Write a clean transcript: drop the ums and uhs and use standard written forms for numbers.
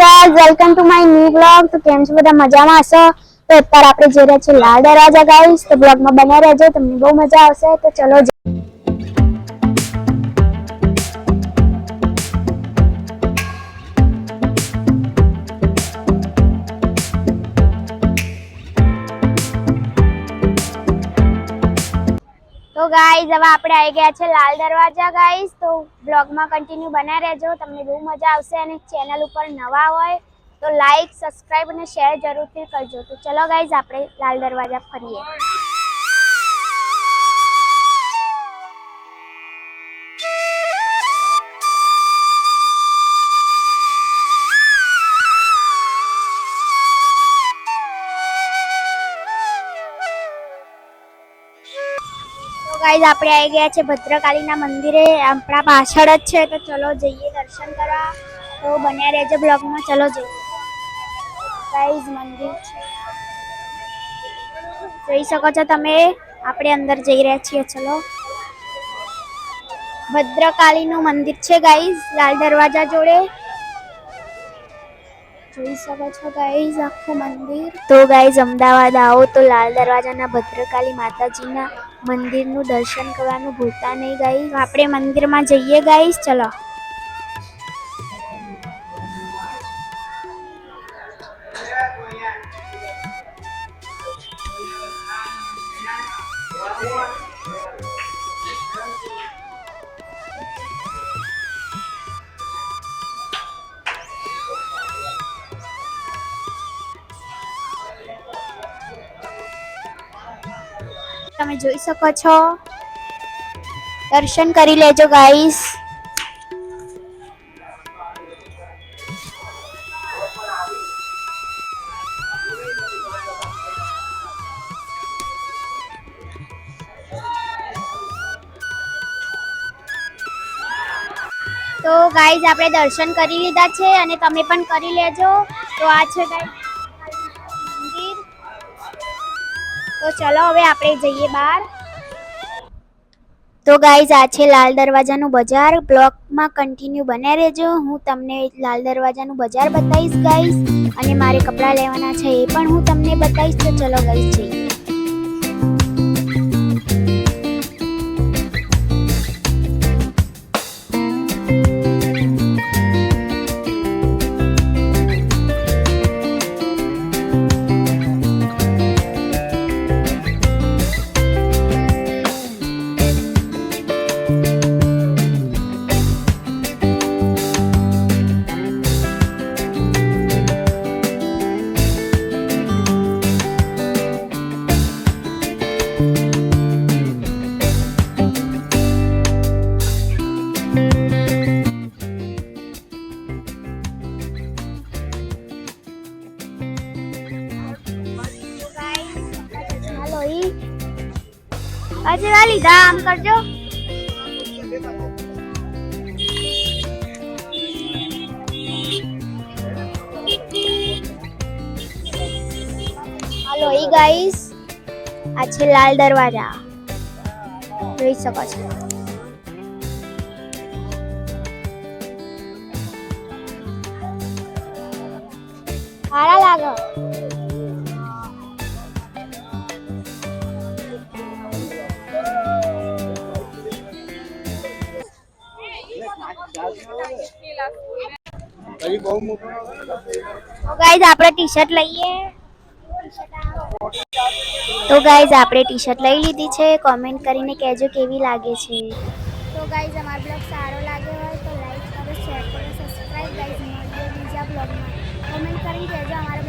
Guys welcome to my new blog. તો કેમ છો બધા મજામાં હશો? તો અત્યારે આપણે જઈ રહ્યા છીએ લાલ દરવાજા ગાઈસ। તો બ્લોગમાં બન્યા રહેજો, તમને બહુ મજા આવશે। તો ચલો तो गाइस હવે આપણે આવી ગયા છે લાલ દરવાજા ગાઈસ। તો બ્લોગમાં કન્ટિન્યુ બન્યા રહેજો, તમને બહુ મજા આવશે। અને ચેનલ ઉપર નવા હોય તો લાઈક સબસ્ક્રાઇબ અને શેર જરૂરથી કરજો। તો ચલો ગાઈસ આપણે લાલ દરવાજા ફરીએ। गाइस આપણે આવી ગયા છે ભદ્રકાલીના મંદિરે, આપણા પાછળ જ છે। તો ચલો જઈએ દર્શન કરવા। તો બન્યા રહેજો બ્લોગમાં, ચલો જઈએ। ગાइस મંદિર છે, જોઈ શકો છો તમે। આપણે અંદર જઈ રહ્યા છીએ, ચલો। ભદ્રકાલીનું મંદિર છે ગાइस, લાલ દરવાજા જોડે જોઈ શકો છો ગાइस આખું મંદિર। તો ગાइस અમદાવાદ આવો તો લાલ દરવાજાના ભદ્રકાલી માતાજીના મંદિરનું દર્શન કરવાનું ભૂલતા નહીં ગાइस। આપણે મંદિરમાં જઈએ ગાइस, ચલો। તમે જોઈ શકો છો, દર્શન કરી લેજો ગાइस। તો ગાइस આપણે દર્શન કરી લીધા છે અને તમે પણ કરી લેજો। તો આ છે ગાइस મંદિર। તો ચલો હવે આપણે જઈએ બહાર। તો ગાइस આ છે લાલ દરવાજાનું બજાર, બ્લોગમાં કન્ટિન્યુ બન્યા રહેજો। હું તમને લાલ દરવાજાનું બજાર બતાવીશ ગાइस, અને મારે કપડાં લેવાના છે એ પણ હું તમને બતાવીશ। તો ચલો ગાइस જઈએ। આજે વાલી દામ કરજો। હાલો ઈ ગાइस આ છે લાલ દરવાજા, જોઈ શકો છો। સારા લાગે। तो गाइस આપણે ટી-શર્ટ લઈએ। તો ગાइस આપણે ટી-શર્ટ લઈ લીધી છે, કોમેન્ટ કરીને કહેજો કેવી લાગે છે। તો ગાइस અમારો બ્લોગ સારો લાગ્યો હોય તો લાઈક કરો, શેર કરો, સબસ્ક્રાઇબ ગાइस। મળીએ બીજા બ્લોગમાં, કોમેન્ટ કરીને કહેજો અમારો